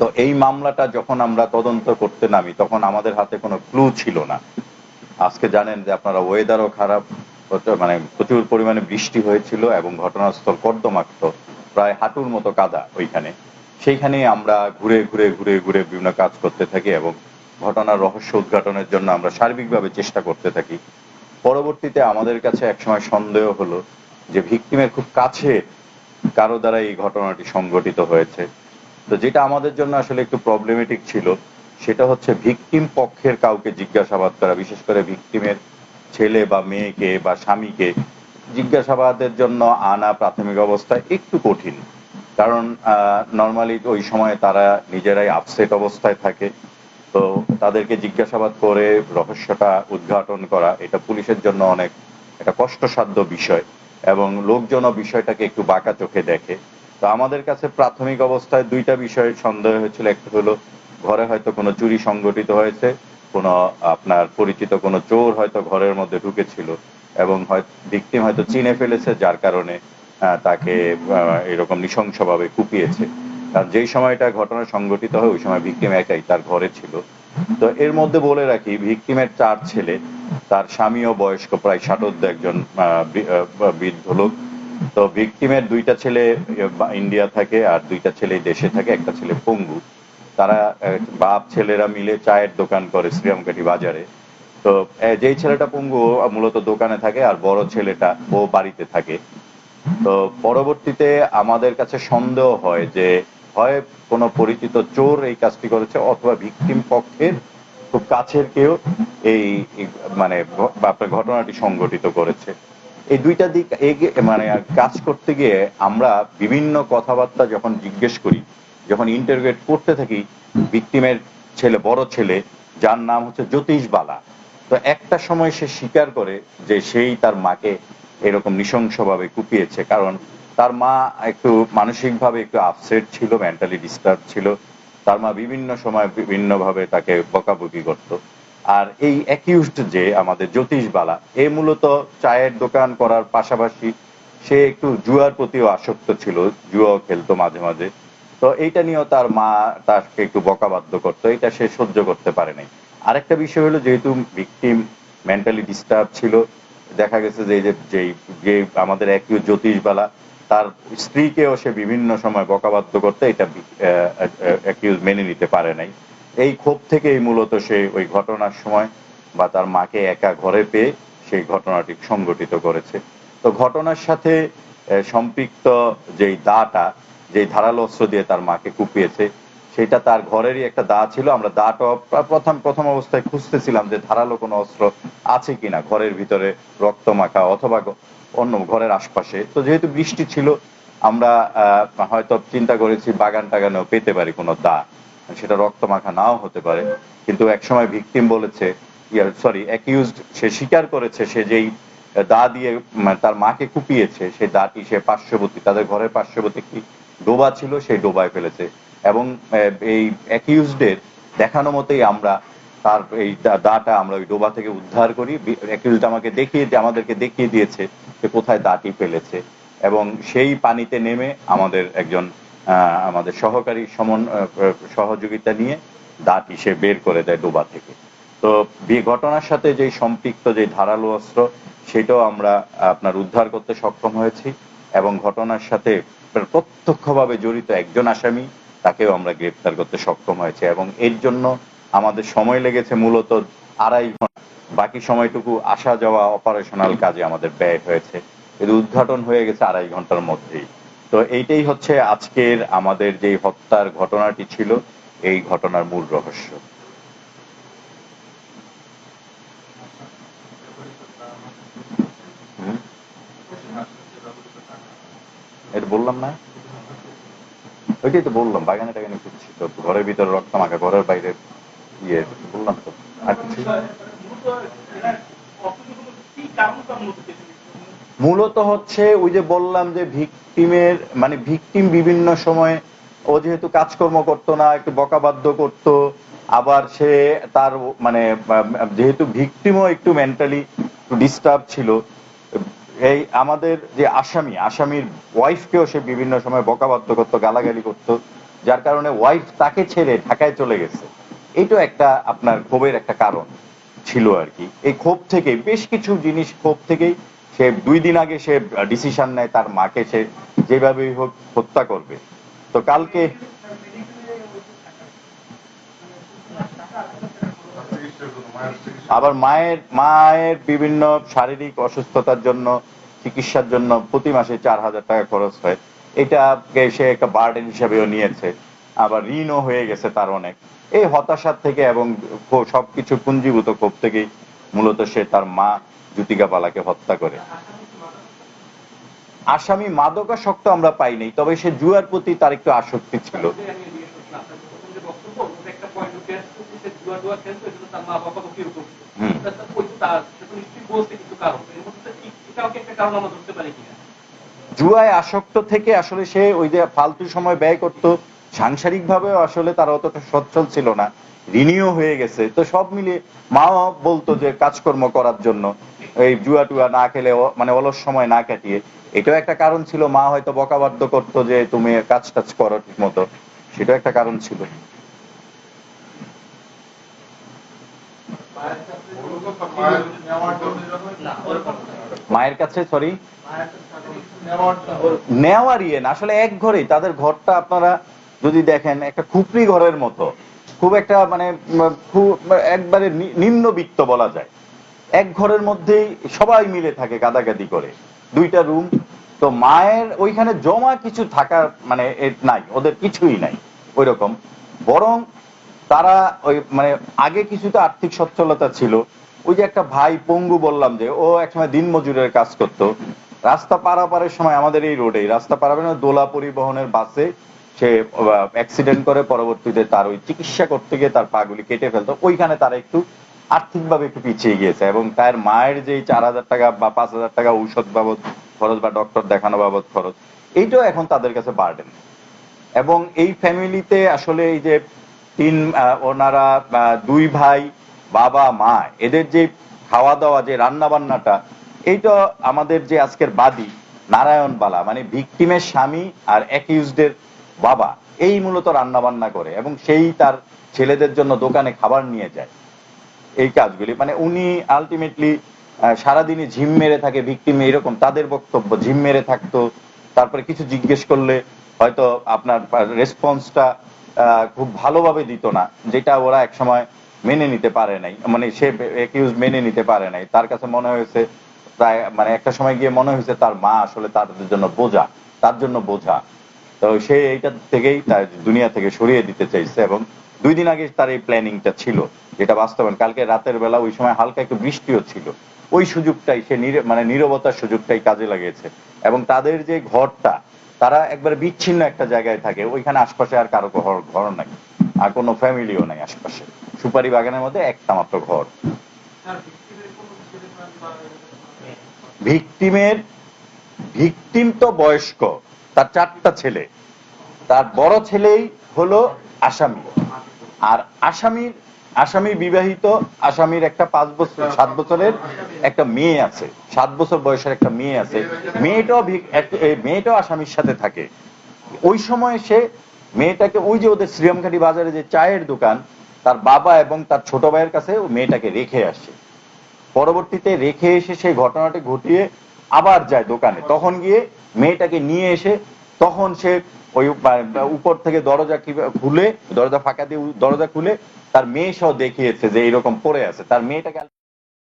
তো এই মামলাটা যখন আমরা তদন্ত করতে নামি তখন আমাদের হাতে কোনো ক্লু ছিল না। আজকে জানেন যে আপনারা ওয়েদারও খারাপ, মানে প্রচুর পরিমাণে বৃষ্টি হয়েছিল এবং ঘটনাস্থল কর্দমাক্ত, প্রায় হাঁটুর মতো কাদা ওইখানে। সেইখানে আমরা ঘুরে ঘুরে ঘুরে ঘুরে বিভিন্ন কাজ করতে থাকি এবং ঘটনার রহস্য উদ্ঘাটনের জন্য আমরা সার্বিকভাবে চেষ্টা করতে থাকি। পরবর্তীতে আমাদের কাছে একসময় সন্দেহ হলো যে ভিকটিমের খুব কাছে কারো দ্বারা এই ঘটনাটি সংঘটিত হয়েছে। তো যেটা আমাদের জন্য আসলে একটু প্রবলেমেটিক ছিল সেটা হচ্ছে ভিকটিম পক্ষের কাউকে জিজ্ঞাসাবাদ করা, বিশেষ করে ভিকটিমের ছেলে বা মেয়েকে বা স্বামীকে জিজ্ঞাসাবাদের জন্য আনা প্রাথমিক অবস্থায় একটু কঠিন। কারণ নর্মালি ওই সময় তারা নিজেরাই আপসেট অবস্থায় থাকে। তো তাদেরকে জিজ্ঞাসাবাদ করে রহস্যটা উদ্ঘাটন করা এটা পুলিশের জন্য অনেক একটা কষ্টসাধ্য বিষয় এবং লোকজনও বিষয়টাকে একটু বাঁকা চোখে দেখে। তো আমাদের কাছে প্রাথমিক অবস্থায় দুইটা বিষয়ে সন্দেহ হয়েছিল। একটা হলো ঘরে হয়তো কোনো চুরি সংগঠিত হয়েছে, কোনো আপনার পরিচিত কোনো চোর হয়তো ঘরের মধ্যে ঢুকেছিল এবং হয়তো ভিকটিম হয়তো চিনে ফেলেছে, যার কারণে তাকে এরকম নৃশংসভাবে কুপিয়েছে। কারণ যেই সময়টা ঘটনা সংঘটিত হয় ওই সময় ভিকটিম একাই তার ঘরে ছিল। তো এর মধ্যে বলে রাখি ভিকটিমের 4 ছেলে, তার স্বামীও বয়স্ক প্রায় 60 একজন বৃদ্ধ লোক। তো ভিকটিমের 2টা ছেলে ইন্ডিয়া থাকে আর 2টা ছেলে দেশে থাকে, একটা ছেলে পঙ্গু। তারা বাপ ছেলেরা মিলে চায়ের দোকান করে শ্রীরামকাঠি বাজারে। তো যেই ছেলেটা পঙ্গু মূলত দোকানে থাকে আর বড় ছেলেটা ও বাড়িতে থাকে। তো পরবর্তীতে আমাদের কাছে সন্দেহ হয় যে হয় কোনো পরিচিত চোর এই কাজটি করেছে অথবা ভিকটিম পক্ষের খুব কাছের কেউ এই মানে আপনার ঘটনাটি সংঘটিত করেছে। এই দুইটা দিক মানে কাজ করতে গিয়ে আমরা বিভিন্ন কথাবার্তা যখন জিজ্ঞেস করি, যখন ইন্টারোগেট করতে থাকি ভিকটিমের ছেলে, বড় ছেলে, যার নাম হচ্ছে জ্যোতিষ বালা। তো একটা সময় সে স্বীকার করে যে সেই তার মাকে এরকম নৃশংসভাবে কুপিয়েছে। কারণ তার মা একটু মানসিকভাবে একটু আপসেট ছিল, মেন্টালি ডিস্টার্ব ছিল। তার মা বিভিন্ন সময় বিভিন্নভাবে তাকে বকাবকি করত। আর এই অ্যাকিউজড যে আমাদের জ্যোতিষ বালা, এ মূলত চায়ের দোকান করার পাশাপাশি সে একটু জুয়ার প্রতিও আসক্ত ছিল, জুয়াও খেলতো মাঝে মাঝে। তো এইটা নিয়েও তার মা তাকে একটু বকাবাধ্য করতো, এটা সে সহ্য করতে পারে নাই। আরেকটা বিষয় হলো যেহেতু ভিকটিম মেন্টালি ডিস্টার্ব ছিল, দেখা গেছে যে যে আমাদের একই জ্যোতিষবালা তার স্ত্রীকেও সে বিভিন্ন সময় বকাবাধ্য করতে, এটা অ্যাকিউজ মেনে নিতে পারে নাই। এই ক্ষোভ থেকেই মূলত সে ওই ঘটনার সময় বা তার মাকে একা ঘরে পেয়ে সেই ঘটনাটি সংঘটিত করেছে। তো ঘটনার সাথে সম্পৃক্ত যেই দাটা, যেই ধারালো অস্ত্র দিয়ে তার মাকে কুপিয়েছে, সেটা তার ঘরেরই একটা দা ছিল। আমরা দাটা প্রথম অবস্থায় খুঁজতেছিলাম যে ধারালো কোনো অস্ত্র আছে কিনা ঘরের ভিতরে, রক্ত মাখা অথবা অন্য ঘরের আশপাশে। তো যেহেতু বৃষ্টি ছিল আমরা হয়তো চিন্তা করেছি বাগান টাগানেও পেতে পারি কোনো দা, সেটা রক্ত মাখা নাও হতে পারে। কিন্তু একসময় ভিকটিম বলেছে, অ্যাকিউজড সে স্বীকার করেছে সে যেই দা দিয়ে তার মাকে কুপিয়েছে সেই দাটি সে পার্শ্ববর্তী, তাদের ঘরের পার্শ্ববর্তী একটি ডোবা ছিল সেই ডোবায় ফেলেছে। এবং এই অ্যাকিউজডের দেখানো মতেই আমরা তার এই দাটা আমরা ওই ডোবা থেকে উদ্ধার করি। অ্যাকিউজড আমাদেরকে দেখিয়ে দিয়েছে যে কোথায় দাটি ফেলেছে এবং সেই পানিতে নেমে আমাদের একজন আমাদের সহকারী সহযোগিতা নিয়ে দাটি সে বের করে দেয় ডোবা থেকে। তো ঘটনার সাথে যে সম্পৃক্ত যে ধারালো অস্ত্র সেটাও আমরা আপনার উদ্ধার করতে সক্ষম হয়েছি এবং ঘটনার সাথে প্রত্যক্ষভাবে জড়িত একজন আসামি তাকেও আমরা গ্রেপ্তার করতে সক্ষম হয়েছে এবং এর জন্য আমাদের সময় লেগেছে মূলত 2.5 ঘন্টা। বাকি সময়টুকু আসা যাওয়া অপারেশনাল কাজে আমাদের ব্যয় হয়েছে। এর উদ্ঘাটন হয়ে গেছে 2.5 ঘন্টার মধ্যেই। তো এইটাই হচ্ছে আজকের আমাদের যে হত্যার ঘটনাটি ছিল, এই ঘটনার মূল রহস্য। এটা বললাম না, ওইটাই তো বললাম, বাগানে টাগানে খুঁজছি তো, ঘরের ভিতরে রক্ত মাখা, ঘরের বাইরে ইয়ে, বললাম তো। আর কিছু মূলত হচ্ছে ওই যে বললাম যে ভিকটিমের মানে ভিকটিম বিভিন্ন সময় ও যেহেতু কাজকর্ম করতো না, একটু বকাবাধ্য করতো। আবার সে তার মানে যেহেতু ভিকটিমও একটু মেন্টালি ডিস্টার্ব ছিল, এই আমাদের যে আসামির ওয়াইফকেও সে বিভিন্ন সময় বকাবাধ্য করতো, গালাগালি করতো। যার কারণে ওয়াইফ তাকে ছেড়ে ঢাকায় চলে গেছে। এইটা একটা আপনার ক্ষোভের একটা কারণ ছিল আর কি। এই ক্ষোভ থেকে বেশ কিছু জিনিস, ক্ষোভ থেকেই সে 2 দিন আগে সে ডিসিশন নেয় তার মাকে সে যেভাবেই হোক হত্যা করবে। তো কালকে আবার মায়ের বিভিন্ন শারীরিক অসুস্থতার জন্য, চিকিৎসার জন্য প্রতি মাসে 4,000 টাকা খরচ হয়। এটাকে সে একটা বার্ডেন হিসেবেও নিয়েছে। আবার ঋণও হয়ে গেছে তার অনেক। এই হতাশার থেকে এবং সবকিছু পুঞ্জীভূত ক্ষোভ থেকেই মূলত সে তার মা জ্যোতিকা বালাকে হত্যা করে। আসামি মাদকাসক্ত আমরা পাইনি, তবে সে জুয়ার প্রতি তার একটু আসক্তি ছিল। জুয়ায় আসক্ত থেকে আসলে সে ওই যে ফালতু সময় ব্যয় করত, সাংসারিক ভাবে আসলে তার অতটা সচ্ছল ছিল না, ঋণীয় হয়ে গেছে। তো সব মিলিয়ে মাও বলতো যে কাজকর্ম করার জন্য, এই জুয়া টুয়া না খেলে মানে অলস সময় না কাটিয়ে, এটাও একটা কারণ ছিল। মা হয়তো বকাবাধ্য করতো যে তুমি কাজ টাজ করো ঠিক মতো, সেটাও একটা কারণ ছিল। মায়ের কাছে সরি নেওয়ার ইয়ে না, আসলে এক ঘরেই তাদের ঘরটা আপনারা যদি দেখেন একটা খুপড়ি ঘরের মতো, খুব একটা মানে খুব একবারে নিম্নবিত্ত বলা যায়। এক ঘরের মধ্যেই সবাই মিলে থাকে গাদাগাদি করে, 2টা রুম। তো মায়ের ওইখানে জমা কিছু থাকার মানে নাই, ওদের কিছুই নাই ওইরকম। বরং তারা ওই মানে আগে কিছুটা আর্থিক সচ্ছলতা ছিল। ওই যে একটা ভাই পঙ্গু বললাম যে ও একসময় দিনমজুরের কাজ করত, রাস্তা পারাপারের সময় আমাদের এই রোডে রাস্তা পারাবেন দোলা পরিবহনের বাসে সে অ্যাক্সিডেন্ট করে, পরবর্তীতে তার ওই চিকিৎসা করতে গিয়ে তার পাগুলি কেটে ফেলতো। ওইখানে তারা একটু আর্থিকভাবে একটু পিছিয়ে গিয়েছে, এবং তার মায়ের যে 4,000 টাকা বা 5,000 টাকা ঔষধ বাবদ খরচ বা ডক্টর দেখানো বাবদ খরচ, এইটাও এখন তাদের কাছে বার্ডেন। এবং এই ফ্যামিলিতে আসলে এই যে ওনারা 2 ভাই, বাবা মা, এদের যে খাওয়া দাওয়া, যে রান্না বান্নাটা, এইটা আমাদের যে আজকের বাদী নারায়ণ বালা মানে ভিকটিমের স্বামী আর অ্যাকিউজডের বাবা, এই মূলত রান্না বান্না করে এবং সেই তার ছেলেদের জন্য দোকানে খাবার নিয়ে যায়। এই কাজগুলি মানে উনি আলটিমেটলি সারাদিনই ঝিম মেরে থাকে, ভিকটিম এরকম তাদের বক্তব্য, ঝিম মেরে থাকতো। তারপরে কিছু জিজ্ঞেস করলে হয়তো আপনার রেসপন্সটা খুব ভালোভাবে দিত না, যেটা ওরা একসময় মেনে নিতে পারে নাই, মানে সে অ্যাকিউজ মেনে নিতে পারে নাই। তার কাছে মনে হয়েছে প্রায় মানে একটা সময় গিয়ে মনে হয়েছে তার মা আসলে তাদের জন্য বোঝা, তার জন্য বোঝা। তো সে এইটা থেকেই তার দুনিয়া থেকে সরিয়ে দিতে চাইছে। এবং 2 দিন আগে তার এই প্ল্যানিংটা ছিল, যেটা বাস্তবায়ন কালকে রাতের বেলা, ওই সময় হালকা একটু বৃষ্টিও ছিল, ওই সুযোগটাই সে মানে নীরবতার সুযোগটাই কাজে লাগিয়েছে। এবং তাদের যে ঘরটা, তারা একবারে বিচ্ছিন্ন একটা জায়গায় থাকে, ওইখানে আশপাশে আর কারো ঘর নাই, আর কোনো ফ্যামিলিও নাই আশপাশে, সুপারি বাগানের মধ্যে একটা মাত্র ঘর। ভিকটিমের ভিকটিম তো বয়স্ক, তার 4টা ছেলে, তার বড় ছেলেই হলো আসামি। আর আসামি বিবাহিত, আসামির একটা 7 বছরের একটা মেয়ে আছে, 7 বছর বয়সের একটা মেয়ে আছে। মেয়েটাও আসামির সাথে থাকে। ওই সময় সে মেয়েটাকে ওই যে ওদের শ্রীরামঘাটি বাজারে যে চায়ের দোকান, তার বাবা এবং তার ছোট ভাইয়ের কাছে মেয়েটাকে রেখে আসে। পরবর্তীতে রেখে এসে সেই ঘটনাটি ঘটিয়ে আবার যায় দোকানে, তখন গিয়ে মেয়েটাকে নিয়ে এসে তখন সে ওই উপর থেকে দরজা খুলে, দরজা ফাঁকা দিয়ে দরজা খুলে তার মেয়ে সহ দেখিয়েছে যে এইরকম পড়ে আছে। তার মেয়েটাকে